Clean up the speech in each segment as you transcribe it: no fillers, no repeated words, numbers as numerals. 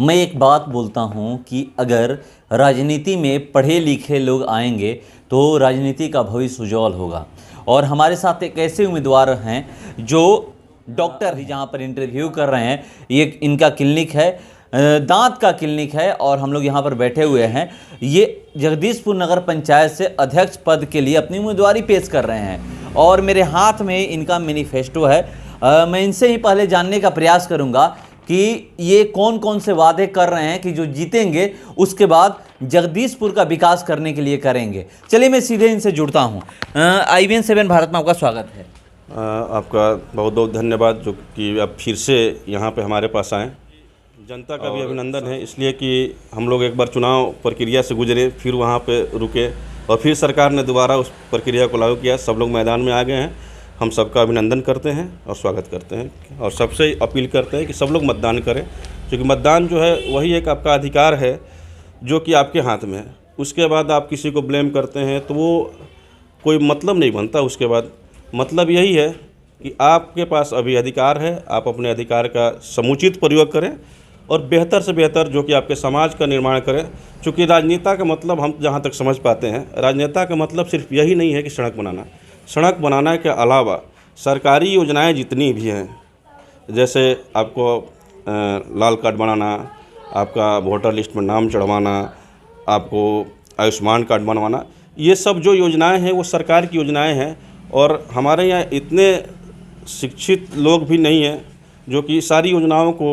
मैं एक बात बोलता हूँ कि अगर राजनीति में पढ़े लिखे लोग आएंगे तो राजनीति का भविष्य उज्जवल होगा। और हमारे साथ एक ऐसे उम्मीदवार हैं जो डॉक्टर ही जहाँ पर इंटरव्यू कर रहे हैं। ये इनका क्लिनिक है, दांत का क्लिनिक है और हम लोग यहाँ पर बैठे हुए हैं। ये जगदीशपुर नगर पंचायत से अध्यक्ष पद के लिए अपनी उम्मीदवारी पेश कर रहे हैं और मेरे हाथ में इनका मैनिफेस्टो है। मैं इनसे ही पहले जानने का प्रयास करूंगा कि ये कौन कौन से वादे कर रहे हैं कि जो जीतेंगे उसके बाद जगदीशपुर का विकास करने के लिए करेंगे। चलिए मैं सीधे इनसे जुड़ता हूँ। IBN 7 भारत में आपका स्वागत है। आपका बहुत बहुत धन्यवाद जो कि आप फिर से यहाँ पे हमारे पास आएँ। जनता का भी अभिनंदन है इसलिए कि हम लोग एक बार चुनाव प्रक्रिया से गुजरे, फिर वहाँ पे रुके और फिर सरकार ने दोबारा उस प्रक्रिया को लागू किया। सब लोग मैदान में आ गए हैं। हम सबका अभिनंदन करते हैं और स्वागत करते हैं और सबसे अपील करते हैं कि सब लोग मतदान करें, क्योंकि मतदान जो है वही एक आपका अधिकार है जो कि आपके हाथ में है। उसके बाद आप किसी को ब्लेम करते हैं तो वो कोई मतलब नहीं बनता। उसके बाद मतलब यही है कि आपके पास अभी अधिकार है, आप अपने अधिकार का समुचित प्रयोग करें और बेहतर से बेहतर जो कि आपके समाज का निर्माण करें। चूँकि राजनेता का मतलब हम जहाँ तक समझ पाते हैं, राजनेता का मतलब सिर्फ यही नहीं है कि सड़क बनाना के अलावा सरकारी योजनाएं जितनी भी हैं, जैसे आपको लाल कार्ड बनाना, आपका वोटर लिस्ट में नाम चढ़वाना, आपको आयुष्मान कार्ड बनवाना, ये सब जो योजनाएं हैं वो सरकार की योजनाएं हैं। और हमारे यहाँ इतने शिक्षित लोग भी नहीं हैं जो कि सारी योजनाओं को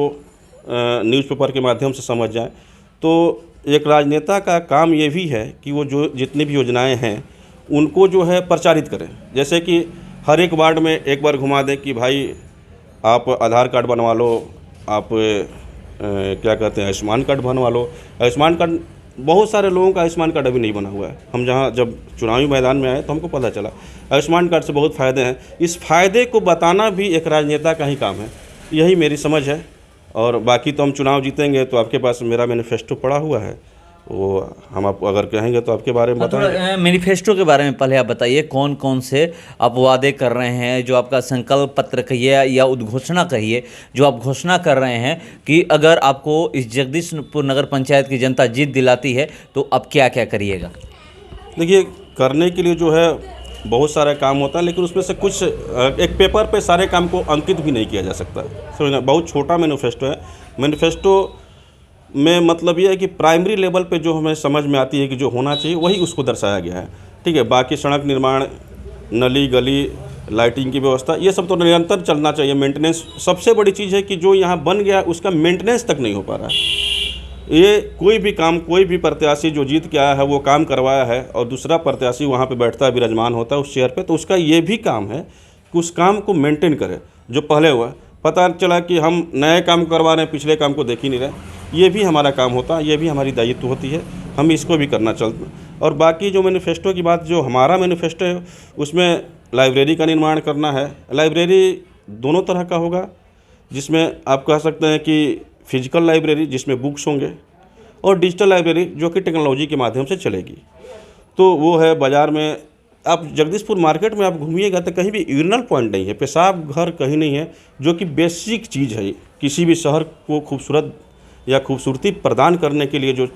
न्यूज़पेपर के माध्यम से समझ जाएं। तो एक राजनेता का काम ये भी है कि वो जो जितनी भी योजनाएं हैं उनको जो है प्रचारित करें। जैसे कि हर एक वार्ड में एक बार घुमा दें कि भाई आप आधार कार्ड बनवा लो, आप क्या कहते हैं आयुष्मान कार्ड बनवा लो। आयुष्मान कार्ड बहुत सारे लोगों का आयुष्मान कार्ड अभी नहीं बना हुआ है। हम जहाँ जब चुनावी मैदान में आए तो हमको पता चला आयुष्मान कार्ड से बहुत फ़ायदे हैं। इस फ़ायदे को बताना भी एक राजनेता का ही काम है, यही मेरी समझ है। और बाकी तो हम चुनाव जीतेंगे तो आपके पास मेरा मैनिफेस्टो पड़ा हुआ है, वो हम आप अगर कहेंगे तो आपके बारे में बताएंगे। मैनिफेस्टो के बारे में पहले आप बताइए, कौन कौन से आप वादे कर रहे हैं, जो आपका संकल्प पत्र कहिए या उद्घोषणा कहिए, जो आप घोषणा कर रहे हैं कि अगर आपको इस जगदीशपुर नगर पंचायत की जनता जीत दिलाती है तो आप क्या क्या करिएगा। देखिए, करने के लिए जो है बहुत सारा काम होता है, लेकिन उसमें से कुछ एक पेपर पे सारे काम को अंकित भी नहीं किया जा सकता। समझना, बहुत छोटा मैनिफेस्टो है। मैनिफेस्टो में मतलब ये है कि प्राइमरी लेवल पे जो हमें समझ में आती है कि जो होना चाहिए वही उसको दर्शाया गया है। ठीक है, बाकी सड़क निर्माण, नली गली, लाइटिंग की व्यवस्था, ये सब तो निरंतर चलना चाहिए। मेंटेनेंस सबसे बड़ी चीज़ है कि जो यहाँ बन गया उसका मेंटेनेंस तक नहीं हो पा रहा है। ये कोई भी काम, कोई भी प्रत्याशी जो जीत के आया है वो काम करवाया है और दूसरा प्रत्याशी वहाँ पे बैठता है, विराजमान होता है उस चेयर पे, तो उसका ये भी काम है कि उस काम को मेंटेन करे जो पहले हुआ। पता चला कि हम नए काम करवा रहे हैं, पिछले काम को देख ही नहीं रहे। ये भी हमारा काम होता है, ये भी हमारी दायित्व होती है, हम इसको भी करना चलते। और बाकी जो मैनिफेस्टो की बात, जो हमारा मैनिफेस्टो है उसमें लाइब्रेरी का निर्माण करना है। लाइब्रेरी दोनों तरह का होगा, जिसमें आप कह सकते हैं कि फिजिकल लाइब्रेरी जिसमें बुक्स होंगे और डिजिटल लाइब्रेरी जो कि टेक्नोलॉजी के माध्यम से चलेगी। तो वो है बाज़ार में, आप जगदीशपुर मार्केट में आप घूमिएगा तो कहीं भी यूरिनल पॉइंट नहीं है, पेशाब घर कहीं नहीं है, जो कि बेसिक चीज़ है। किसी भी शहर को खूबसूरत या खूबसूरती प्रदान करने के लिए जो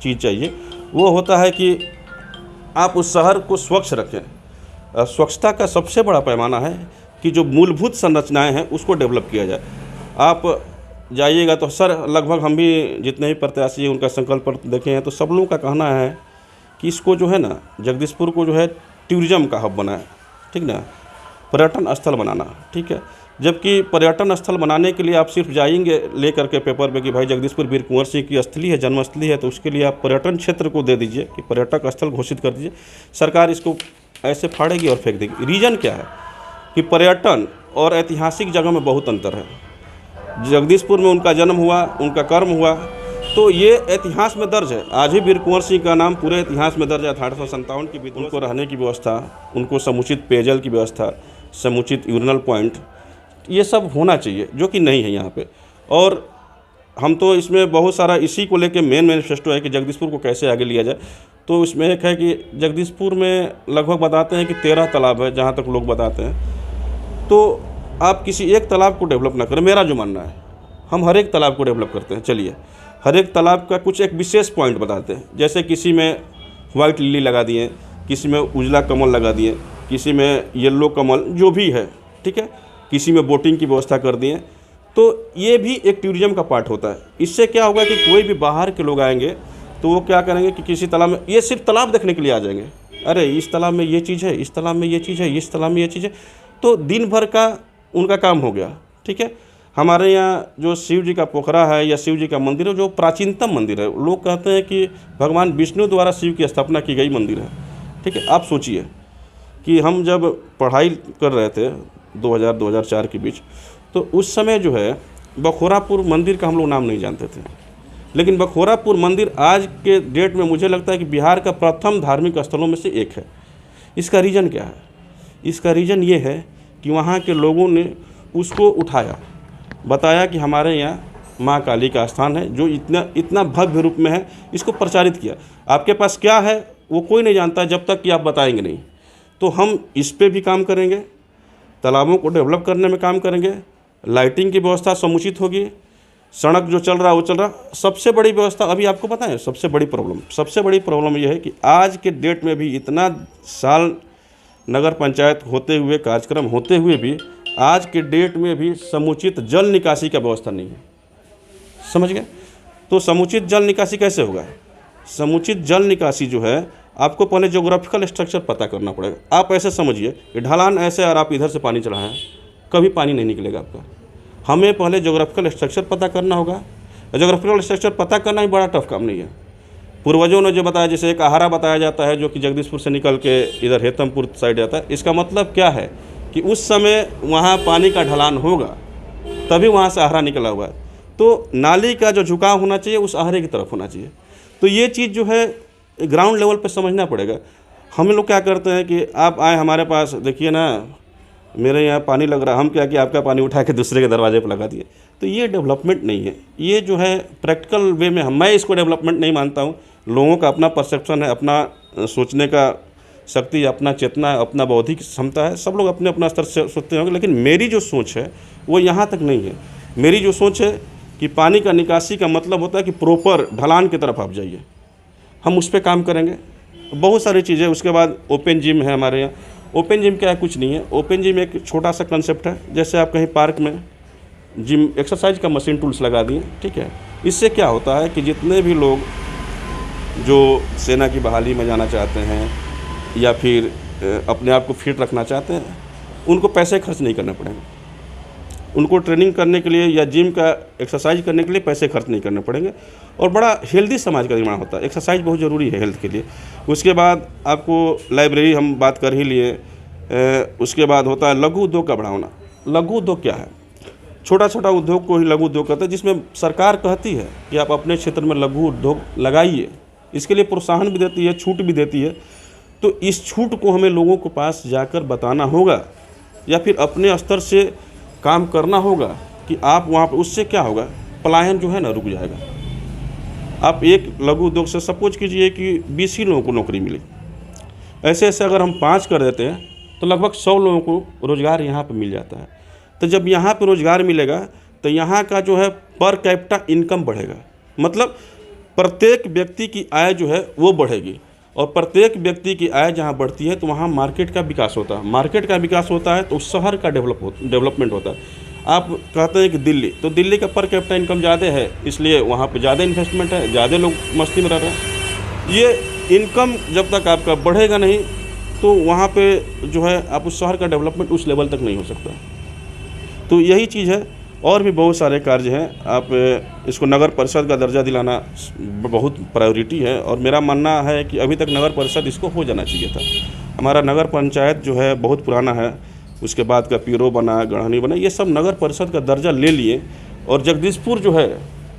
चीज़ चाहिए वो होता है कि आप उस शहर को स्वच्छ रखें। स्वच्छता का सबसे बड़ा पैमाना है कि जो मूलभूत संरचनाएं हैं उसको डेवलप किया जाए। आप जाइएगा तो सर, लगभग हम भी जितने भी प्रत्याशी हैं उनका संकल्प पत्र देखे हैं तो सब लोगों का कहना है कि इसको जो है ना, जगदीशपुर को जो है टूरिज़्म का हब बनाए, ठीक ना, पर्यटन स्थल बनाना। ठीक है, जबकि पर्यटन स्थल बनाने के लिए आप सिर्फ जाएंगे ले करके पेपर में कि भाई जगदीशपुर वीर कुंवर सिंह की स्थली है, जन्मस्थली है, तो उसके लिए आप पर्यटन क्षेत्र को दे दीजिए कि पर्यटक स्थल घोषित कर दीजिए। सरकार इसको ऐसे फाड़ेगी और फेंक देगी। रीज़न क्या है कि पर्यटन और ऐतिहासिक जगह में बहुत अंतर है। जगदीशपुर में उनका जन्म हुआ, उनका कर्म हुआ, तो ये इतिहास में दर्ज है। आज ही वीर कुंवर सिंह का नाम पूरे इतिहास में दर्ज है। 1857 की विद्रोह, उनको रहने की व्यवस्था, उनको समुचित पेयजल की व्यवस्था, समुचित यूरिनल पॉइंट, ये सब होना चाहिए, जो कि नहीं है यहाँ पे। और हम तो इसमें बहुत सारा इसी को लेके मेन मैनिफेस्टो है कि जगदीशपुर को कैसे आगे लिया जाए। तो इसमें एक है कि जगदीशपुर में लगभग बताते हैं कि 13 तालाब है, जहाँ तक लोग बताते हैं। तो आप किसी एक तालाब को डेवलप ना करें, मेरा जो मानना है। हम हर एक तालाब को डेवलप करते हैं। चलिए हर एक तालाब का कुछ एक विशेष पॉइंट बताते हैं। जैसे किसी में वाइट लिली लगा दिए, किसी में उजला कमल लगा दिए, किसी में येलो कमल, जो भी है, ठीक है, किसी में बोटिंग की व्यवस्था कर दिए। तो ये भी एक टूरिज्म का पार्ट होता है। इससे क्या होगा कि कोई भी बाहर के लोग आएंगे तो वो क्या करेंगे कि किसी तालाब में, ये सिर्फ तालाब देखने के लिए आ जाएंगे, अरे इस तालाब में ये चीज़ है, इस तालाब में ये चीज़ है, इस तालाब में ये चीज़ है, तो दिन भर का उनका काम हो गया। ठीक है, हमारे यहाँ जो शिव जी का पोखरा है या शिव जी का मंदिर है, जो प्राचीनतम मंदिर है, लोग कहते हैं कि भगवान विष्णु द्वारा शिव की स्थापना की गई मंदिर है। ठीक है, आप सोचिए कि हम जब पढ़ाई कर रहे थे 2000-2004 के बीच, तो उस समय जो है बखोरापुर मंदिर का हम लोग नाम नहीं जानते थे, लेकिन बखोरापुर मंदिर आज के डेट में मुझे लगता है कि बिहार का प्रथम धार्मिक स्थलों में से एक है। इसका रीज़न क्या है? इसका रीज़न ये है कि वहाँ के लोगों ने उसको उठाया, बताया कि हमारे यहाँ माँ काली का स्थान है जो इतना भव्य रूप में है, इसको प्रचारित किया। आपके पास क्या है वो कोई नहीं जानता जब तक कि आप बताएंगे नहीं। तो हम इस पे भी काम करेंगे, तालाबों को डेवलप करने में काम करेंगे, लाइटिंग की व्यवस्था समुचित होगी, सड़क जो चल रहा वो चल रहा। सबसे बड़ी व्यवस्था अभी आपको पता है, सबसे बड़ी प्रॉब्लम ये है कि आज के डेट में भी इतना साल नगर पंचायत होते हुए, कार्यक्रम होते हुए भी आज के डेट में भी समुचित जल निकासी का व्यवस्था नहीं है। समझ गए? तो समुचित जल निकासी कैसे होगा? समुचित जल निकासी जो है, आपको पहले ज्योग्राफिकल स्ट्रक्चर पता करना पड़ेगा। आप ऐसे समझिए कि ढलान ऐसे और आप इधर से पानी चढ़ाएं, कभी पानी नहीं निकलेगा आपका। हमें पहले ज्योग्राफिकल स्ट्रक्चर पता करना होगा। ज्योग्राफिकल स्ट्रक्चर पता करना ही बड़ा टफ काम नहीं है। पूर्वजों ने जो बताया, जैसे एक आहारा बताया जाता है जो कि जगदीशपुर से निकल के इधर हेतमपुर साइड जाता है, इसका मतलब क्या है कि उस समय वहाँ पानी का ढलान होगा, तभी वहाँ से आहारा निकला हुआ है। तो नाली का जो झुकाव होना चाहिए उस आहारे की तरफ होना चाहिए। तो ये चीज़ जो है ग्राउंड लेवल पे समझना पड़ेगा। हम लोग क्या करते हैं कि आप आए हमारे पास, देखिए ना मेरे यहाँ पानी लग रहा है, हम क्या कि आपका पानी उठा के दूसरे के दरवाजे पर लगा दिए। तो ये डेवलपमेंट नहीं है। ये जो है प्रैक्टिकल वे में मैं इसको डेवलपमेंट नहीं मानता हूँ। लोगों का अपना परसेप्शन है, अपना सोचने का शक्ति, अपना चेतना, अपना बौद्धिक क्षमता है, सब लोग अपने अपना स्तर से सोचते होंगे। लेकिन मेरी जो सोच है वो यहाँ तक नहीं है। मेरी जो सोच है कि पानी का निकासी का मतलब होता है कि प्रॉपर ढलान की तरफ आप जाइए। हम उस पर काम करेंगे, बहुत सारी चीज़ें। उसके बाद ओपन जिम है हमारे यहाँ। ओपन जिम क्या है? कुछ नहीं है। ओपन जिम एक छोटा सा कंसेप्ट है, जैसे आप कहीं पार्क में जिम एक्सरसाइज का मशीन टूल्स लगा दिए, ठीक है। इससे क्या होता है कि जितने भी लोग जो सेना की बहाली में जाना चाहते हैं या फिर अपने आप को फिट रखना चाहते हैं, उनको पैसे खर्च नहीं करने पड़ेंगे। उनको ट्रेनिंग करने के लिए या जिम का एक्सरसाइज करने के लिए पैसे खर्च नहीं करने पड़ेंगे, और बड़ा हेल्दी समाज का निर्माण होता है। एक्सरसाइज बहुत ज़रूरी है हेल्थ के लिए। उसके बाद आपको लाइब्रेरी हम बात कर ही लिए। उसके बाद होता है लघु उद्योग का बढ़ाना। लघु उद्योग क्या है? छोटा छोटा उद्योग को ही लघु उद्योग कहते हैं, जिसमें सरकार कहती है कि आप अपने क्षेत्र में लघु उद्योग लगाइए। इसके लिए प्रोत्साहन भी देती है, छूट भी देती है। तो इस छूट को हमें लोगों के पास जाकर बताना होगा या फिर अपने स्तर से काम करना होगा कि आप वहाँ पर, उससे क्या होगा, पलायन जो है ना रुक जाएगा। आप एक लघु उद्योग से सपोज कीजिए कि 20 ही लोगों को नौकरी मिली, ऐसे ऐसे अगर हम 5 कर देते हैं तो लगभग 100 लोगों को रोज़गार यहाँ पर मिल जाता है। तो जब यहाँ पर रोज़गार मिलेगा तो यहाँ का जो है पर कैपिटा इनकम बढ़ेगा, मतलब प्रत्येक व्यक्ति की आय जो है वो बढ़ेगी, और प्रत्येक व्यक्ति की आय जहाँ बढ़ती है तो वहाँ मार्केट का विकास होता है। मार्केट का विकास होता है तो शहर का डेवलपमेंट होता है। आप कहते हैं कि दिल्ली, तो दिल्ली का पर कैपिटा इनकम ज़्यादा है, इसलिए वहाँ पे ज़्यादा इन्वेस्टमेंट है, ज़्यादा लोग मस्ती में रह रहे हैं। ये इनकम जब तक आपका बढ़ेगा नहीं तो वहाँ पे जो है आप उस शहर का डेवलपमेंट उस लेवल तक नहीं हो सकता। तो यही चीज़ है, और भी बहुत सारे कार्य हैं। आप इसको नगर परिषद का दर्जा दिलाना बहुत प्रायोरिटी है, और मेरा मानना है कि अभी तक नगर परिषद इसको हो जाना चाहिए था। हमारा नगर पंचायत जो है बहुत पुराना है, उसके बाद का पीरो बना, गढ़हनी बना, ये सब नगर परिषद का दर्जा ले लिए, और जगदीशपुर जो है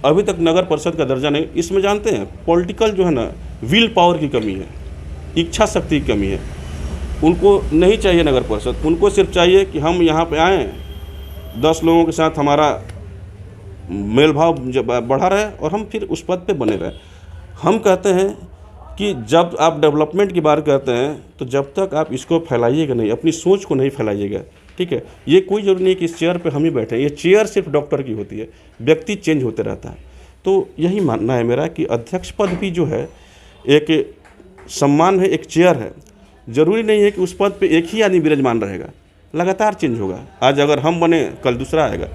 अभी तक नगर परिषद का दर्जा नहीं। इसमें जानते हैं पॉलिटिकल जो है ना, विल पावर की कमी है, इच्छा शक्ति की कमी है। उनको नहीं चाहिए नगर परिषद, उनको सिर्फ चाहिए कि हम यहाँ पे आएँ, 10 लोगों के साथ हमारा मेल भाव बढ़ा रहे और हम फिर उस पद पे बने रहे। हम कहते हैं कि जब आप डेवलपमेंट की बात करते हैं तो जब तक आप इसको फैलाइएगा नहीं, अपनी सोच को नहीं फैलाइएगा ठीक है, ये कोई जरूरी नहीं कि इस चेयर पे हम ही बैठे, ये चेयर सिर्फ डॉक्टर की होती है, व्यक्ति चेंज होते रहता है। तो यही मानना है मेरा कि अध्यक्ष पद भी जो है एक सम्मान है, एक चेयर है। ज़रूरी नहीं है कि उस पद पे एक ही आदमी विराजमान रहेगा, लगातार चेंज होगा। आज अगर हम बने, कल दूसरा आएगा।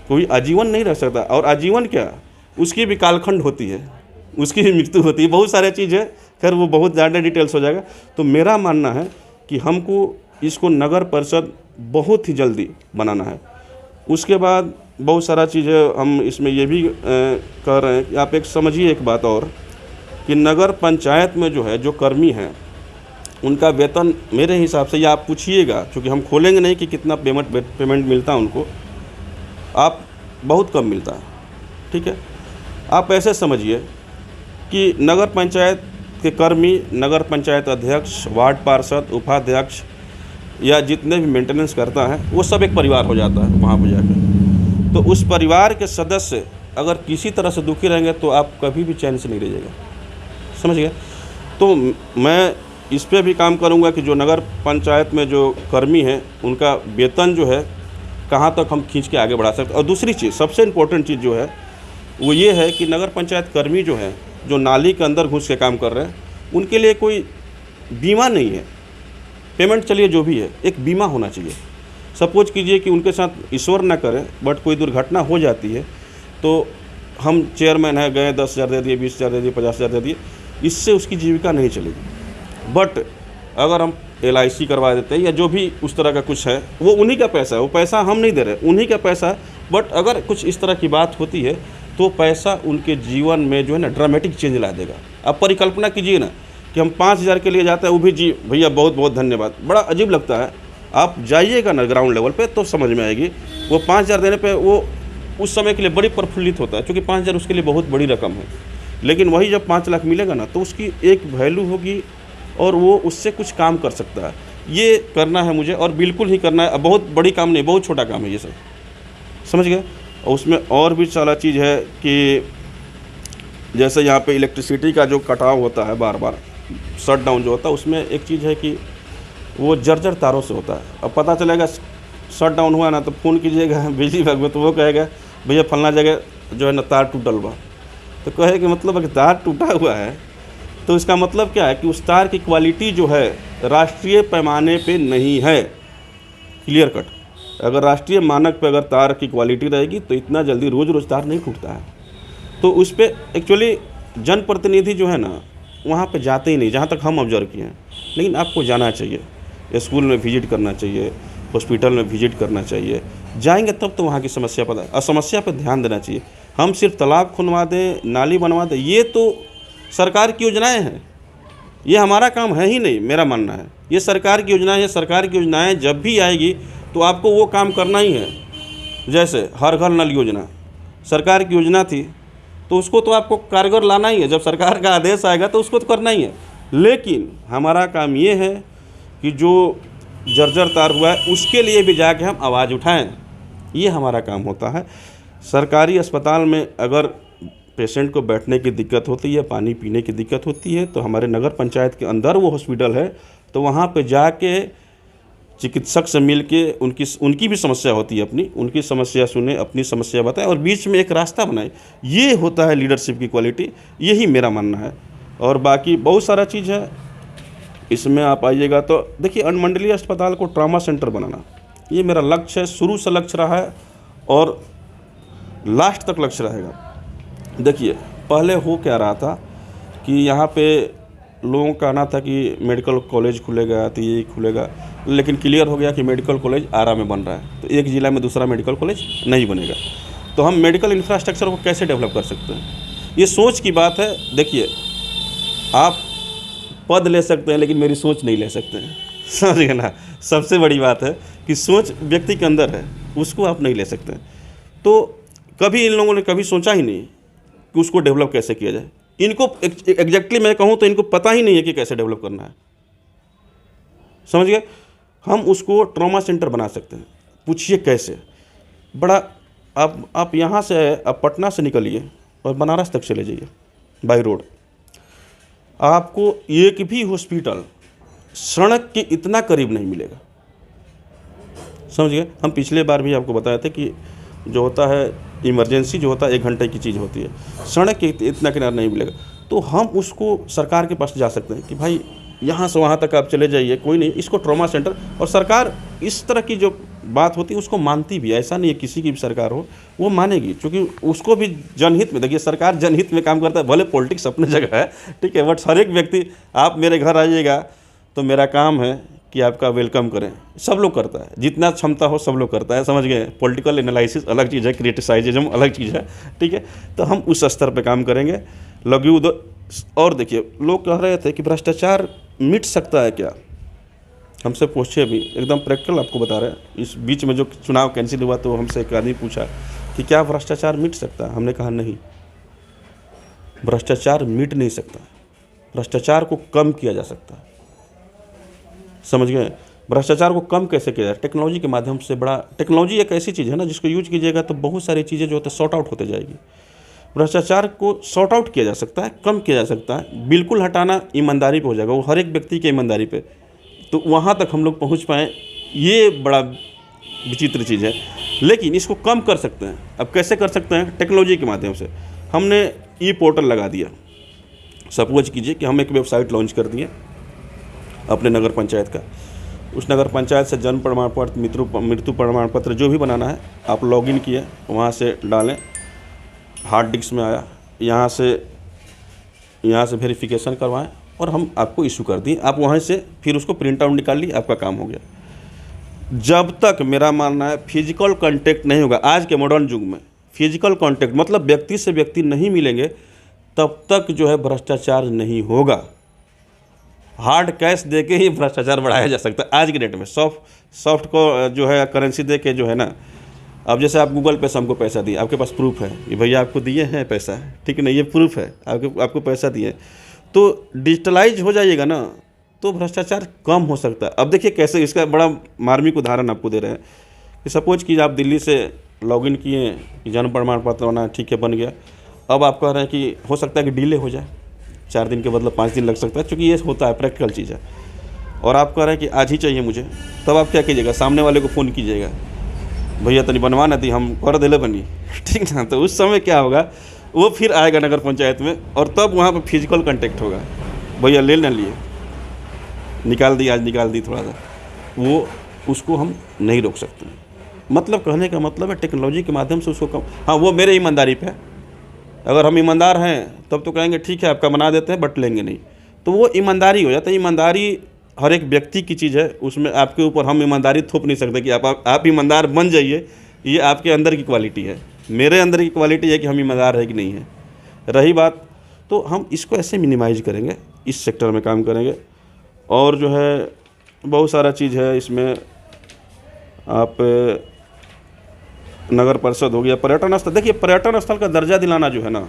कोई आजीवन नहीं रह सकता, और आजीवन क्या, उसकी भी कालखंड होती है, उसकी भी मृत्यु होती है, बहुत सारे चीज़ है। खैर वो बहुत ज़्यादा डिटेल्स हो जाएगा। तो मेरा मानना है कि हमको इसको नगर परिषद बहुत ही जल्दी बनाना है। उसके बाद बहुत सारा चीज़ है, हम इसमें ये भी कह रहे हैं कि आप एक समझिए एक बात और, कि नगर पंचायत में जो है जो कर्मी हैं उनका वेतन मेरे हिसाब से, या आप पूछिएगा, क्योंकि हम खोलेंगे नहीं कि कितना पेमेंट मिलता है उनको, आप बहुत कम मिलता है। ठीक है, आप ऐसे समझिए कि नगर पंचायत के कर्मी, नगर पंचायत अध्यक्ष, वार्ड पार्षद, उपाध्यक्ष या जितने भी मेंटेनेंस करता है, वो सब एक परिवार हो जाता है वहाँ पर जाकर। तो उस परिवार के सदस्य अगर किसी तरह से दुखी रहेंगे तो आप कभी भी चैन से नहीं रह जाएगा, समझ गए। तो मैं इस पे भी काम करूँगा कि जो नगर पंचायत में जो कर्मी हैं उनका वेतन जो है कहाँ तक हम खींच के आगे बढ़ा सकते हैं। और दूसरी चीज़, सबसे इम्पोर्टेंट चीज़ जो है वो ये है कि नगर पंचायत कर्मी जो हैं, जो नाली के अंदर घुस के काम कर रहे हैं, उनके लिए कोई बीमा नहीं है। पेमेंट चलिए जो भी है, एक बीमा होना चाहिए। सपोज कीजिए कि उनके साथ ईश्वर ना करे बट कोई दुर्घटना हो जाती है, तो हम चेयरमैन हैं, गए 10,000 दे दिए, 20,000 दे दिए, 50,000 दे दिए, इससे उसकी जीविका नहीं चलेगी। बट अगर हम LIC करवा देते हैं या जो भी उस तरह का कुछ है, वो उन्हीं का पैसा है, वो पैसा हम नहीं दे रहे, उन्हीं का पैसा है। बट अगर कुछ इस तरह की बात होती है तो पैसा उनके जीवन में जो है ना ड्रामेटिक चेंज ला देगा। आप परिकल्पना कीजिए ना कि हम 5,000 के लिए जाते हैं, वो भी जी भैया बहुत बहुत धन्यवाद, बड़ा अजीब लगता है। आप जाइएगा ना ग्राउंड लेवल पे तो समझ में आएगी। वो 5,000 देने पे वो उस समय के लिए बड़ी प्रफुल्लित होता है, क्योंकि 5,000 उसके लिए बहुत बड़ी रकम है। लेकिन वही जब 5 लाख मिलेगा ना तो उसकी एक वैल्यू होगी और वो उससे कुछ काम कर सकता है। ये करना है मुझे, और बिल्कुल ही करना है। बहुत बड़ी काम नहीं, बहुत छोटा काम है ये सब, समझ गए। और उसमें और भी सारा चीज़ है कि जैसे यहाँ पे इलेक्ट्रिसिटी का जो कटाव होता है, बार बार शट डाउन जो होता है, उसमें एक चीज़ है कि वो जर्जर तारों से होता है। अब पता चलेगा शट डाउन हुआ ना तो फ़ोन कीजिएगा बिजली विभाग में, तो वो कहेगा भैया फलना जगह जो है ना तार टूटल बा। तो कहे कि मतलब अगर तार टूटा हुआ है तो इसका मतलब क्या है कि उस तार की क्वालिटी जो है राष्ट्रीय पैमाने पे नहीं है, क्लियर कट। अगर राष्ट्रीय मानक पे अगर तार की क्वालिटी रहेगी तो इतना जल्दी रोज़ रोज़ तार नहीं टूटता है। तो उस पर एक्चुअली जनप्रतिनिधि जो है ना वहाँ पे जाते ही नहीं, जहाँ तक हम ऑब्जर्व किए हैं। लेकिन आपको जाना चाहिए, स्कूल में विजिट करना चाहिए, हॉस्पिटल में विजिट करना चाहिए। जाएंगे तब तो वहाँ की समस्या पता, और समस्या पर ध्यान देना चाहिए। हम सिर्फ तालाब खुनवा दें, नाली बनवा दें, ये तो सरकार की योजनाएं हैं, ये हमारा काम है ही नहीं, मेरा मानना है। ये सरकार की योजनाएं हैं। सरकार की योजनाएं जब भी आएगी तो आपको वो काम करना ही है। जैसे हर घर नल योजना सरकार की योजना थी, तो उसको तो आपको कारगर लाना ही है। जब सरकार का आदेश आएगा तो उसको तो करना ही है। लेकिन हमारा काम ये है कि जो जर्जर तार हुआ है उसके लिए भी जाके हम आवाज़ उठाएं, ये हमारा काम होता है। सरकारी अस्पताल में अगर पेशेंट को बैठने की दिक्कत होती है, पानी पीने की दिक्कत होती है, तो हमारे नगर पंचायत के अंदर वो हॉस्पिटल है, तो वहाँ पे जाके चिकित्सक से मिल के उनकी भी समस्या होती है, अपनी उनकी समस्या सुने, अपनी समस्या बताएं और बीच में एक रास्ता बनाएं। ये होता है लीडरशिप की क्वालिटी, यही मेरा मानना है। और बाकी बहुत सारा चीज़ है इसमें। आप आइएगा तो देखिए, अनुमंडलीय अस्पताल को ट्रॉमा सेंटर बनाना, ये मेरा लक्ष्य है, शुरू से लक्ष्य रहा है और लास्ट तक लक्ष्य रहेगा। देखिए, पहले हो क्या रहा था कि यहाँ पे लोगों का कहना था कि मेडिकल कॉलेज खुलेगा तो ये खुलेगा, लेकिन क्लियर हो गया कि मेडिकल कॉलेज आरा में बन रहा है, तो एक ज़िला में दूसरा मेडिकल कॉलेज नहीं बनेगा। तो हम मेडिकल इंफ्रास्ट्रक्चर को कैसे डेवलप कर सकते हैं, ये सोच की बात है। देखिए, आप पद ले सकते हैं लेकिन मेरी सोच नहीं ले सकते हैं, समझ गए ना। सबसे बड़ी बात है कि सोच व्यक्ति के अंदर है, उसको आप नहीं ले सकते। तो कभी इन लोगों ने कभी सोचा ही नहीं कि उसको डेवलप कैसे किया जाए। इनको एग्जैक्टली मैं कहूँ तो इनको पता ही नहीं है कि कैसे डेवलप करना है, समझ गए। हम उसको ट्रॉमा सेंटर बना सकते हैं। पूछिए कैसे, बड़ा आप यहाँ से, आप पटना से निकलिए और बनारस तक चले जाइए बाई रोड, आपको एक भी हॉस्पिटल सड़क के इतना करीब नहीं मिलेगा, समझ गए। हम पिछले बार भी आपको बताए थे कि जो होता है इमरजेंसी जो होता है 1 घंटे की चीज़ होती है, सड़क के इतना किनारा नहीं मिलेगा, तो हम उसको सरकार के पास जा सकते हैं कि भाई यहाँ से वहाँ तक आप चले जाइए, कोई नहीं, इसको ट्रॉमा सेंटर। और सरकार इस तरह की जो बात होती है उसको मानती भी है, ऐसा नहीं है किसी की भी सरकार हो वो मानेगी, क्योंकि उसको भी जनहित में, देखिए सरकार जनहित में काम करता है, भले पॉलिटिक्स अपनी जगह है, ठीक है, बट हर एक व्यक्ति, आप मेरे घर आइएगा तो मेरा काम है कि आपका वेलकम करें, सब लोग करता है, जितना क्षमता हो सब लोग करता है, समझ गए। पॉलिटिकल एनालिसिस अलग चीज़ है, क्रिटिसाइजिज्म अलग चीज़ है, ठीक है, तो हम उस स्तर पे काम करेंगे। लघु उद्योग, और देखिए लोग कह रहे थे कि भ्रष्टाचार मिट सकता है क्या, हमसे पूछे भी, एकदम प्रैक्टिकल आपको बता रहे हैं। इस बीच में जो चुनाव कैंसिल हुआ तो हमसे एक आदमी पूछा कि क्या भ्रष्टाचार मिट सकता है, हमने कहा नहीं, भ्रष्टाचार मिट नहीं सकता, भ्रष्टाचार को कम किया जा सकता है, समझ गए। भ्रष्टाचार को कम कैसे किया जाए? टेक्नोलॉजी के माध्यम से। बड़ा टेक्नोलॉजी एक ऐसी चीज़ है ना जिसको यूज कीजिएगा तो बहुत सारी चीज़ें जो होते हैं सॉर्ट आउट होते जाएगी। भ्रष्टाचार को सॉर्ट आउट किया जा सकता है, कम किया जा सकता है, बिल्कुल हटाना ईमानदारी पे हो जाएगा, वो हर एक व्यक्ति की ईमानदारी पे, तो वहाँ तक हम लोग पहुँच पाएँ, ये बड़ा विचित्र चीज़ है। लेकिन इसको कम कर सकते हैं। अब कैसे कर सकते हैं? टेक्नोलॉजी के माध्यम से। हमने ई पोर्टल लगा दिया। सपोज कीजिए कि हम एक वेबसाइट लॉन्च कर दिए अपने नगर पंचायत का, उस नगर पंचायत से जन्म प्रमाण पत्र, मृत्यु प्रमाण पत्र जो भी बनाना है आप लॉगिन किए, वहाँ से डालें, हार्ड डिस्क में आया, यहाँ से वेरिफिकेशन करवाएं और हम आपको इशू कर दिए, आप वहाँ से फिर उसको प्रिंट आउट निकाल ली, आपका काम हो गया। जब तक मेरा मानना है फिजिकल कांटेक्ट नहीं होगा, आज के मॉडर्न युग में फिजिकल कांटेक्ट मतलब व्यक्ति से व्यक्ति नहीं मिलेंगे, तब तक जो है भ्रष्टाचार नहीं होगा। हार्ड कैश दे के ही भ्रष्टाचार बढ़ाया जा सकता है आज के डेट में। सॉफ्ट को जो है करेंसी दे के जो है ना, अब जैसे आप गूगल पे से हमको पैसा दिए, आपके पास प्रूफ है कि भैया आपको दिए हैं पैसा, ठीक है ना, ये प्रूफ है आपको पैसा दिए, तो डिजिटलाइज हो जाइएगा ना तो भ्रष्टाचार कम हो सकता है। अब देखिए कैसे, इसका बड़ा मार्मिक उदाहरण आपको दे रहे हैं कि सपोज कि आप दिल्ली से लॉगिन किए कि जन्म प्रमाण पत्र बना, ठीक है, बन गया, अब आप कह रहे हैं कि हो सकता है कि डिले हो जाए, 4 दिन के बदले 5 दिन लग सकता है, क्योंकि ये होता है, प्रैक्टिकल चीज़ है, और आप कह रहे हैं कि आज ही चाहिए मुझे, तब आप क्या कीजिएगा? सामने वाले को फ़ोन कीजिएगा, भैया तनी बनवा ना दी, हम कर दिले बनी, ठीक ना। तो उस समय क्या होगा, वो फिर आएगा नगर पंचायत में और तब वहाँ पर फिजिकल कांटेक्ट होगा, भैया ले ना लिए, निकाल दी, आज निकाल दी थोड़ा सा, वो उसको हम नहीं रोक सकते। मतलब कहने का मतलब है टेक्नोलॉजी के माध्यम से उसको कम, हाँ वो मेरे ईमानदारी पे है, अगर हम ईमानदार हैं तब तो कहेंगे ठीक है आपका बना देते हैं, बट लेंगे नहीं, तो वो ईमानदारी हो जाता है। ईमानदारी हर एक व्यक्ति की चीज़ है, उसमें आपके ऊपर हम ईमानदारी थोप नहीं सकते कि आप ईमानदार बन जाइए, ये आपके अंदर की क्वालिटी है, मेरे अंदर की क्वालिटी है कि हम ईमानदार है कि नहीं है। रही बात, तो हम इसको ऐसे मिनिमाइज करेंगे, इस सेक्टर में काम करेंगे, और जो है बहुत सारा चीज़ है इसमें। आप नगर परिषद हो गया, पर्यटन स्थल, देखिए पर्यटन स्थल का दर्जा दिलाना जो है ना,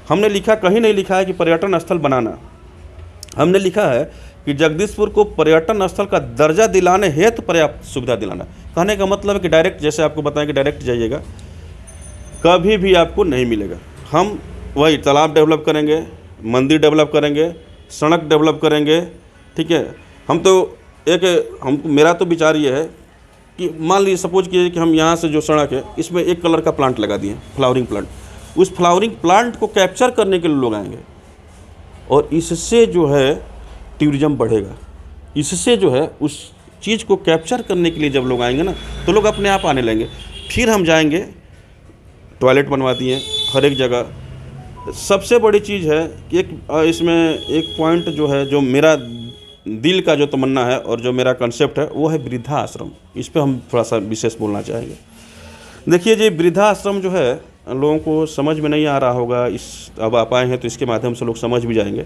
हमने लिखा, कहीं नहीं लिखा है कि पर्यटन स्थल बनाना, हमने लिखा है कि जगदीशपुर को पर्यटन स्थल का दर्जा दिलाने हेतु पर्याप्त सुविधा दिलाना। कहने का मतलब है कि डायरेक्ट, जैसे आपको बताएं कि डायरेक्ट जाइएगा कभी भी आपको नहीं मिलेगा। हम वही तालाब डेवलप करेंगे, मंदिर डेवलप करेंगे, सड़क डेवलप करेंगे, ठीक है। मेरा तो विचार ये है कि मान लीजिए सपोज कीजिए कि हम यहाँ से जो सड़क है इसमें एक कलर का प्लांट लगा दिए, फ्लावरिंग प्लांट, उस फ्लावरिंग प्लांट को कैप्चर करने के लिए लोग आएंगे और इससे जो है टूरिज्म बढ़ेगा। इससे जो है उस चीज़ को कैप्चर करने के लिए जब लोग आएंगे ना तो लोग अपने आप आने लगेंगे। फिर हम जाएंगे, टॉयलेट बनवा दिए हर एक जगह। सबसे बड़ी चीज़ है कि इसमें एक पॉइंट जो है, जो मेरा दिल का जो तमन्ना है और जो मेरा कंसेप्ट है वो है वृद्धाश्रम। इस पे हम थोड़ा सा विशेष बोलना चाहेंगे। देखिए जी, वृद्धाश्रम जो है लोगों को समझ में नहीं आ रहा होगा, अब आप आए हैं तो इसके माध्यम से लोग समझ भी जाएंगे।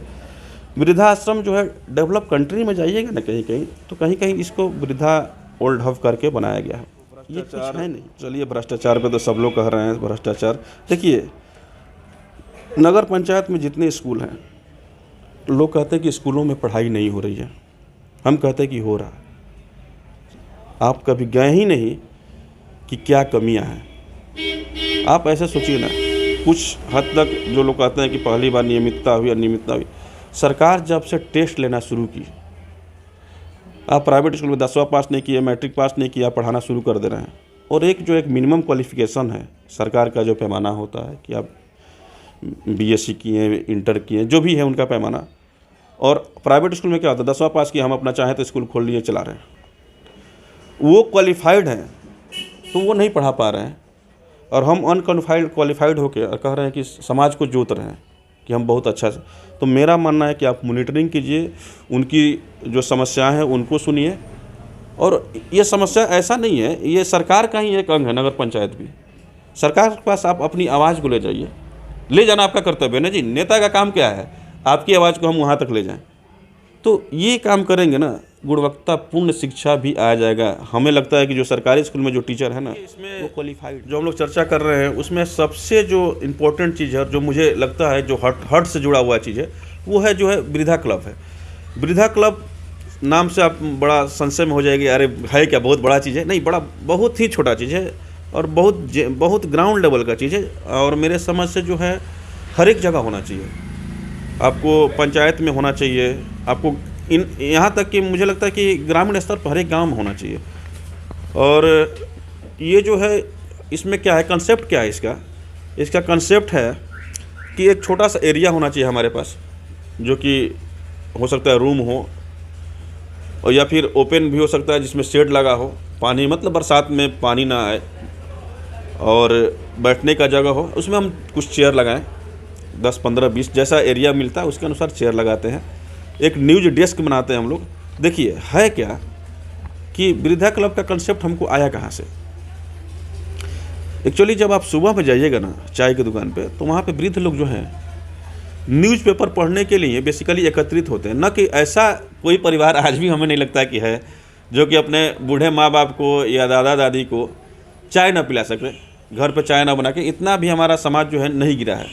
वृद्धाश्रम जो है डेवलप कंट्री में जाइएगा ना कहीं कहीं, तो कहीं कहीं इसको वृद्धा ओल्ड हब करके बनाया गया है। ये कुछ है नहीं। चलिए, भ्रष्टाचार पे तो सब लोग कह रहे हैं भ्रष्टाचार। देखिए, नगर पंचायत में जितने स्कूल हैं, लोग कहते हैं कि स्कूलों में पढ़ाई नहीं हो रही है, हम कहते हैं कि हो रहा है। आप कभी गए ही नहीं कि क्या कमियां हैं। आप ऐसे सोचिए ना, कुछ हद तक जो लोग कहते हैं कि पहली बार नियमितता हुई, अनियमितता हुई, सरकार जब से टेस्ट लेना शुरू की आप प्राइवेट स्कूल में 10वां पास नहीं किए, मैट्रिक पास नहीं किया, पढ़ाना शुरू कर दे रहे हैं। और एक मिनिमम क्वालिफिकेशन है सरकार का जो पैमाना होता है कि आप बीएससी किए, इंटर किए, जो भी है उनका पैमाना। और प्राइवेट स्कूल में क्या होता है, 10वां पास किया, हम अपना चाहें तो स्कूल खोल लिए चला रहे हैं। वो क्वालिफाइड हैं तो वो नहीं पढ़ा पा रहे हैं, और हम क्वालिफाइड होकर कह रहे हैं कि समाज को जोत रहे हैं कि हम बहुत अच्छा। तो मेरा मानना है कि आप मॉनिटरिंग कीजिए, उनकी जो समस्याएं हैं उनको सुनिए। और ये समस्या ऐसा नहीं है, ये सरकार का ही एक अंग है, नगर पंचायत भी। सरकार के पास आप अपनी आवाज़ को ले जाइए, ले जाना आपका कर्तव्य है ना जी। नेता का काम क्या है, आपकी आवाज़ को हम वहाँ तक ले जाएं। तो ये काम करेंगे ना, गुणवत्तापूर्ण शिक्षा भी आ जाएगा। हमें लगता है कि जो सरकारी स्कूल में जो टीचर है ना, इसमें वो क्वालिफाइड, जो हम लोग चर्चा कर रहे हैं उसमें सबसे जो इम्पोर्टेंट चीज़ है, जो मुझे लगता है जो हर्ट से जुड़ा हुआ चीज़ है, वो है जो है वृद्धा क्लब है। वृद्धा क्लब नाम से आप बड़ा संशय में हो जाएगी, अरे है क्या बहुत बड़ा चीज़ है? नहीं, बहुत ही छोटा चीज़ है और बहुत ग्राउंड लेवल का चीज़ है। और मेरे समझ से जो है हर एक जगह होना चाहिए, आपको पंचायत में होना चाहिए, आपको यहाँ तक कि मुझे लगता है कि ग्रामीण स्तर पर हर एक गाँव में होना चाहिए। और ये जो है इसमें क्या है, कंसेप्ट क्या है इसका कंसेप्ट है कि एक छोटा सा एरिया होना चाहिए हमारे पास, जो कि हो सकता है रूम हो, और या फिर ओपन भी हो सकता है जिसमें शेड लगा हो, पानी मतलब बरसात में पानी ना आए, और बैठने का जगह हो। उसमें हम कुछ चेयर लगाएं, 10, 15, 20 जैसा एरिया मिलता है उसके अनुसार चेयर लगाते हैं। एक न्यूज डेस्क बनाते हैं हम लोग। देखिए है क्या कि वृद्धा क्लब का कंसेप्ट हमको आया कहाँ से। एक्चुअली जब आप सुबह में जाइएगा ना चाय की दुकान पे, तो वहाँ पे वृद्ध लोग जो हैं न्यूज़पेपर पढ़ने के लिए बेसिकली एकत्रित होते हैं। न कि ऐसा कोई परिवार आज भी हमें नहीं लगता कि है जो कि अपने बूढ़े माँ बाप को या दादा दादी को चाय ना पिला सके, घर पे चाय ना बना के। इतना भी हमारा समाज जो है नहीं गिरा है।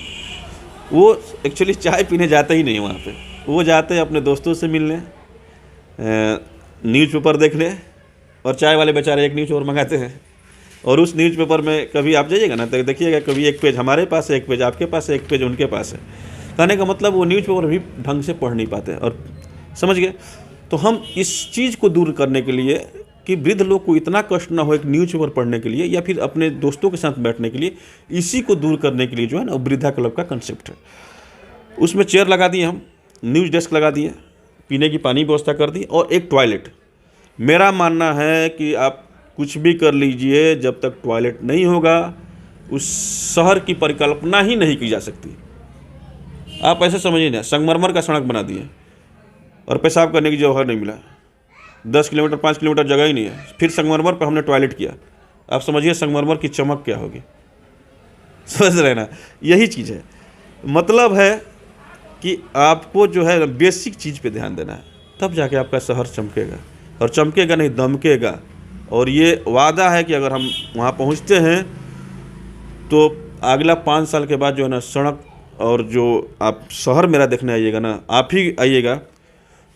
वो एक्चुअली चाय पीने जाते ही नहीं वहाँ पे, वो जाते हैं अपने दोस्तों से मिलने, न्यूज़पेपर देखने, और चाय वाले बेचारे एक न्यूज़ और मंगाते हैं। और उस न्यूज़पेपर में कभी आप जाइएगा ना तो देखिएगा, कभी एक पेज हमारे पास है, एक पेज आपके पास है, एक पेज उनके पास है। कहने का मतलब वो न्यूज़पेपर भी ढंग से पढ़ नहीं पाते। और समझ गए? तो हम इस चीज़ को दूर करने के लिए कि वृद्ध लोग को इतना कष्ट ना हो एक न्यूज़पेपर पढ़ने के लिए या फिर अपने दोस्तों के साथ बैठने के लिए, इसी को दूर करने के लिए जो है ना वृद्धा क्लब का कंसेप्ट है। उसमें चेयर लगा दिए, हम न्यूज़ डेस्क लगा दिए, पीने की पानी व्यवस्था कर दी, और एक टॉयलेट। मेरा मानना है कि आप कुछ भी कर लीजिए, जब तक टॉयलेट नहीं होगा उस शहर की परिकल्पना ही नहीं की जा सकती। आप ऐसे समझिए ना, संगमरमर का सड़क बना दिए और पेशाब करने की जगह नहीं मिला, 10 किलोमीटर 5 किलोमीटर जगह ही नहीं है, फिर संगमरमर पर हमने टॉयलेट किया। आप समझिए संगमरमर की चमक क्या होगी। समझ रहे ना, यही चीज़ है। मतलब है कि आपको जो है बेसिक चीज़ पे ध्यान देना है, तब जाके आपका शहर चमकेगा, और चमकेगा नहीं दमकेगा। और ये वादा है कि अगर हम वहाँ पहुँचते हैं तो अगला 5 साल के बाद जो है ना सड़क, और जो आप शहर मेरा देखने आइएगा ना, आप ही आइएगा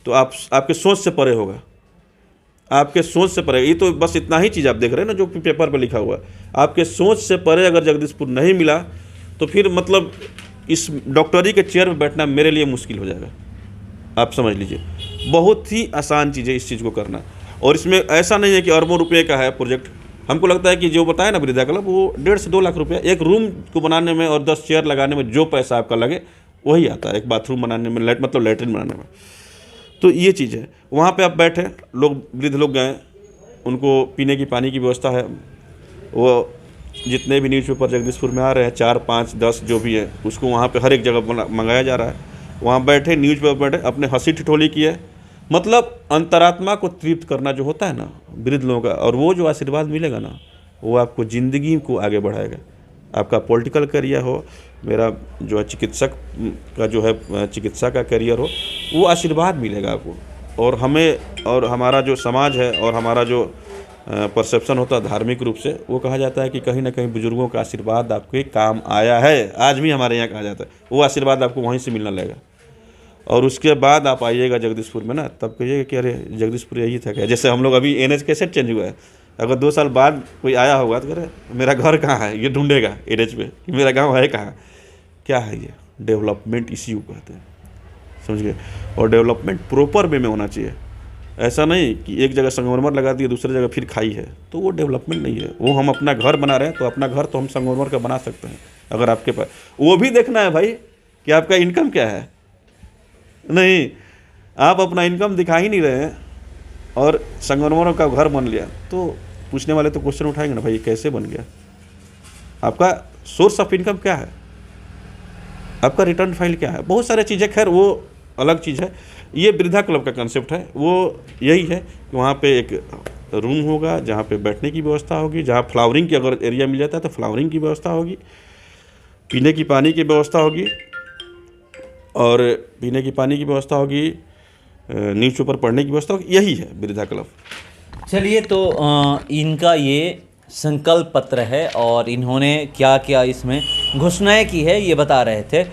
तो आपके सोच से परे होगा, आपके सोच से परे। ये तो बस इतना ही चीज़ आप देख रहे हैं ना जो पेपर पर लिखा हुआ है, आपके सोच से परे अगर जगदीशपुर नहीं मिला तो फिर मतलब इस डॉक्टरी के चेयर पर बैठना मेरे लिए मुश्किल हो जाएगा। आप समझ लीजिए, बहुत ही आसान चीज़ है इस चीज़ को करना। और इसमें ऐसा नहीं है कि अरबों रुपये का है प्रोजेक्ट। हमको लगता है कि जो बताया ना वृद्धा क्लब, वो 1.5 से 2 लाख रुपया एक रूम को बनाने में और 10 चेयर लगाने में जो पैसा आपका लगे वही आता है, एक बाथरूम बनाने में, मतलब लैट्रिन बनाने में। तो ये चीज़ है। वहाँ पे आप बैठे, लोग वृद्ध लोग गए, उनको पीने की पानी की व्यवस्था है। वो जितने भी न्यूज़पेपर जगदीशपुर में आ रहे हैं 4, 5, 10 जो भी है, उसको वहाँ पे हर एक जगह मंगाया जा रहा है। वहाँ बैठे, न्यूज़पेपर बैठे, अपने हंसी ठिठोली किए, मतलब अंतरात्मा को तृप्त करना जो होता है ना वृद्ध लोगों का, और वो जो आशीर्वाद मिलेगा ना, वो आपको ज़िंदगी को आगे बढ़ाएगा। आपका पॉलिटिकल करियर हो, मेरा जो है चिकित्सक का जो है चिकित्सा का करियर हो, वो आशीर्वाद मिलेगा आपको। और हमें, और हमारा जो समाज है और हमारा जो परसेप्शन होता है धार्मिक रूप से, वो कहा जाता है कि कहीं ना कहीं बुजुर्गों का आशीर्वाद आपके काम आया है। आज भी हमारे यहाँ कहा जाता है, वो आशीर्वाद आपको वहीं से मिलने लगेगा। और उसके बाद आप आइएगा जगदीशपुर में ना, तब कहिएगा कि अरे जगदीशपुर यही था क्या। जैसे हम लोग अभी NH कैसे चेंज हुआ है, अगर 2 साल बाद कोई आया होगा तो कह मेरा घर कहाँ है, ये ढूंढेगा NH पे कि मेरा गांव है कहाँ। क्या है ये डेवलपमेंट, इसी को कहते हैं, समझ गए। और डेवलपमेंट प्रॉपर वे में होना चाहिए। ऐसा नहीं कि एक जगह संगमरमर लगा दिए दूसरी जगह फिर खाई है, तो वो डेवलपमेंट नहीं है। वो हम अपना घर बना रहे हैं तो अपना घर तो हम संगमरमर का बना सकते हैं अगर आपके पास, वो भी देखना है भाई कि आपका इनकम क्या है। नहीं, आप अपना इनकम दिखा ही नहीं रहे हैं और संगमरमर का घर बन लिया, तो पूछने वाले तो क्वेश्चन उठाएंगे ना, भाई कैसे बन गया, आपका सोर्स ऑफ इनकम क्या है, आपका रिटर्न फाइल क्या है, बहुत सारे चीज़ें। खैर वो अलग चीज़ है। ये वृद्धा क्लब का कंसेप्ट है, वो यही है कि वहाँ पे एक रूम होगा जहाँ पे बैठने की व्यवस्था होगी, जहाँ फ्लावरिंग की अगर एरिया मिल जाता है तो फ्लावरिंग की व्यवस्था होगी, पीने की पानी की व्यवस्था होगी, और पीने की पानी की व्यवस्था होगी, न्यूज़पेपर पढ़ने की व्यवस्था होगी। यही है वृद्धा क्लब। चलिए, तो इनका ये संकल्प पत्र है और इन्होंने क्या क्या इसमें घोषणाएं की है ये बता रहे थे।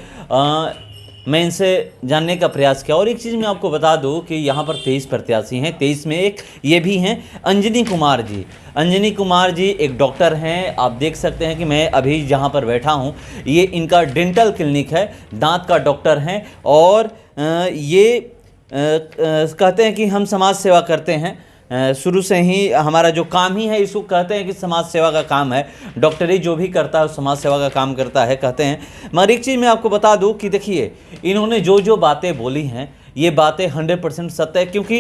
मैं इनसे जानने का प्रयास किया, और एक चीज़ मैं आपको बता दूं कि यहाँ पर 23 प्रत्याशी हैं। 23 में एक ये भी हैं अंजनी कुमार जी। अंजनी कुमार जी एक डॉक्टर हैं। आप देख सकते हैं कि मैं अभी जहाँ पर बैठा हूँ ये इनका डेंटल क्लिनिक है, दांत का डॉक्टर हैं, और ये कहते हैं कि हम समाज सेवा करते हैं। शुरू से ही हमारा जो काम ही है इसको कहते हैं कि समाज सेवा का काम है। डॉक्टरी जो भी करता है समाज सेवा का काम करता है कहते हैं। मगर एक चीज़ मैं आपको बता दूं कि देखिए, इन्होंने जो जो बातें बोली हैं ये बातें 100% सत्य है, क्योंकि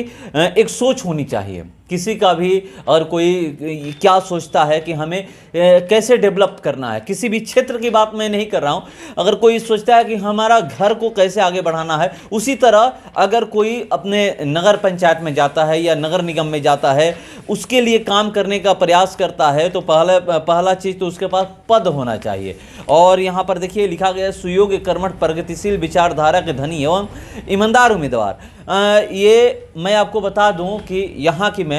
एक सोच होनी चाहिए किसी का भी। और कोई क्या सोचता है कि हमें कैसे डेवलप करना है, किसी भी क्षेत्र की बात मैं नहीं कर रहा हूँ। अगर कोई सोचता है कि हमारा घर को कैसे आगे बढ़ाना है, उसी तरह अगर कोई अपने नगर पंचायत में जाता है या नगर निगम में जाता है, उसके लिए काम करने का प्रयास करता है, तो पहला चीज़ तो उसके पास पद होना चाहिए। और यहाँ पर देखिए लिखा गया है, सुयोग्य कर्मठ प्रगतिशील विचारधारा के धनी एवं ईमानदार उम्मीदवार। ये मैं आपको बता दूं कि यहाँ की मैं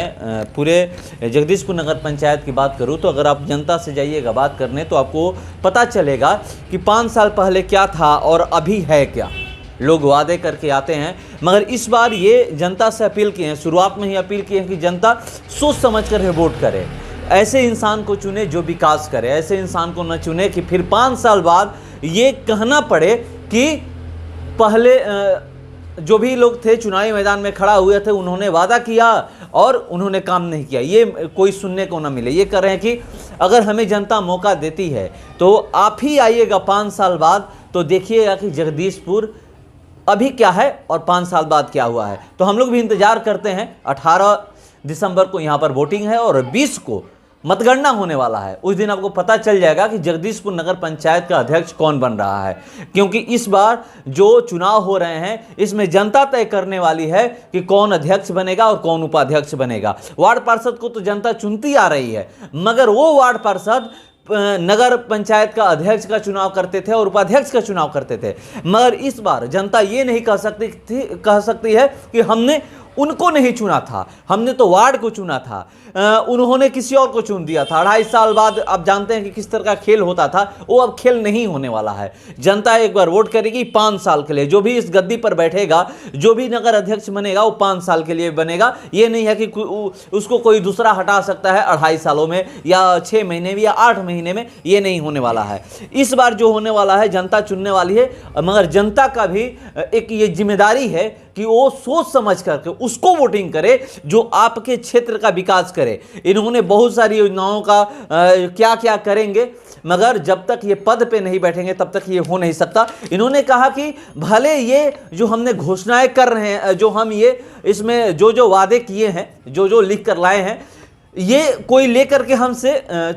पूरे जगदीशपुर नगर पंचायत की बात करूं तो अगर आप जनता से जाइएगा बात करने तो आपको पता चलेगा कि 5 साल पहले क्या था और अभी है क्या। लोग वादे करके आते हैं, मगर इस बार ये जनता से अपील की है, शुरुआत में ही अपील की है कि जनता सोच समझ कर वोट करे, ऐसे इंसान को चुने जो विकास करे, ऐसे इंसान को न चुने कि फिर 5 साल बाद ये कहना पड़े कि पहले जो भी लोग थे चुनावी मैदान में खड़ा हुए थे उन्होंने वादा किया और उन्होंने काम नहीं किया। ये कोई सुनने को ना मिले। ये कह रहे हैं कि अगर हमें जनता मौका देती है तो आप ही आइएगा 5 साल बाद, तो देखिएगा कि जगदीशपुर अभी क्या है और 5 साल बाद क्या हुआ है। तो हम लोग भी इंतजार करते हैं। 18 दिसंबर को यहाँ पर वोटिंग है और 20 को मतगणना होने वाला है। उस दिन आपको पता चल जाएगा कि जगदीशपुर नगर पंचायत का अध्यक्ष कौन बन रहा है, क्योंकि इस बार जो चुनाव हो रहे हैं इसमें जनता तय करने वाली है कि कौन अध्यक्ष बनेगा और कौन उपाध्यक्ष बनेगा। वार्ड पार्षद को तो जनता चुनती आ रही है, मगर वो वार्ड पार्षद नगर पंचायत का अध्यक्ष का चुनाव करते थे और उपाध्यक्ष का चुनाव करते थे। मगर इस बार जनता ये नहीं कह सकती है कि हमने उनको नहीं चुना था, हमने तो वार्ड को चुना था, उन्होंने किसी और को चुन दिया था। 2.5 साल बाद आप जानते हैं कि किस तरह का खेल होता था, वो अब खेल नहीं होने वाला है। जनता एक बार वोट करेगी 5 साल के लिए। जो भी इस गद्दी पर बैठेगा, जो भी नगर अध्यक्ष बनेगा वो 5 साल के लिए बनेगा। ये नहीं है कि उसको कोई दूसरा हटा सकता है 2.5 सालों में या 6 महीने में या 8 महीने में। ये नहीं होने वाला है। इस बार जो होने वाला है जनता चुनने वाली है, मगर जनता का भी एक ये जिम्मेदारी है कि वो सोच समझ करके उसको वोटिंग करे जो आपके क्षेत्र का विकास करे। इन्होंने बहुत सारी योजनाओं का क्या क्या करेंगे, मगर जब तक ये पद पे नहीं बैठेंगे तब तक ये हो नहीं सकता। इन्होंने कहा कि भले ये जो हमने घोषणाएं कर रहे हैं, जो हम ये इसमें जो जो वादे किए हैं, जो जो लिख कर लाए हैं, ये कोई लेकर के हमसे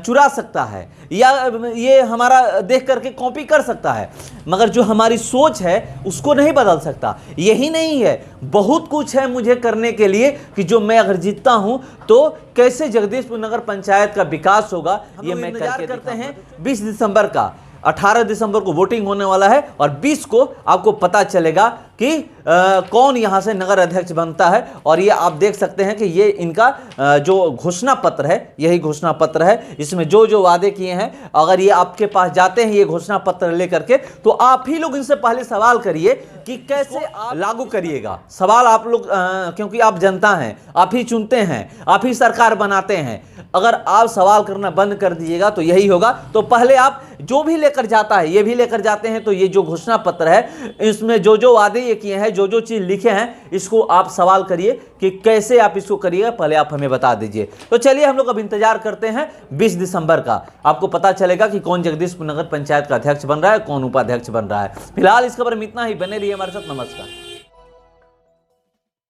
चुरा सकता है या ये हमारा देख करके कॉपी कर सकता है, मगर जो हमारी सोच है उसको नहीं बदल सकता। यही नहीं है, बहुत कुछ है मुझे करने के लिए कि जो मैं अगर जीतता हूं तो कैसे जगदीशपुर नगर पंचायत का विकास होगा। ये मैं करते हैं 20 दिसंबर का। 18 दिसंबर को वोटिंग होने वाला है और 20 को आपको पता चलेगा कि कौन यहाँ से नगर अध्यक्ष बनता है। और ये आप देख सकते हैं कि ये इनका जो घोषणा पत्र है, यही घोषणा पत्र है। इसमें जो जो वादे किए हैं, अगर ये आपके पास जाते हैं ये घोषणा पत्र लेकर के, तो आप ही लोग इनसे पहले सवाल करिए कि कैसे आप लागू करिएगा। सवाल आप लोग, क्योंकि आप जनता हैं, आप ही चुनते हैं, आप ही सरकार बनाते हैं। अगर आप सवाल करना बंद कर दीजिएगा तो यही होगा। तो पहले आप जो भी लेकर जाता है, ये भी लेकर जाते हैं, तो ये जो घोषणा पत्र है इसमें जो जो वादे ये किए हैं, जो जो चीज़ लिखे हैं इसको आप सवाल करिए कि कैसे आप इसको करिएगा, पहले आप हमें बता दीजिए। तो चलिए हम लोग अब इंतजार करते हैं 20 दिसंबर का, आपको पता चलेगा कि कौन जगदीशपुर नगर पंचायत का अध्यक्ष बन रहा है, कौन उपाध्यक्ष बन रहा है। फिलहाल इस खबर में इतना ही, बने रहिए हमारे साथ। नमस्कार।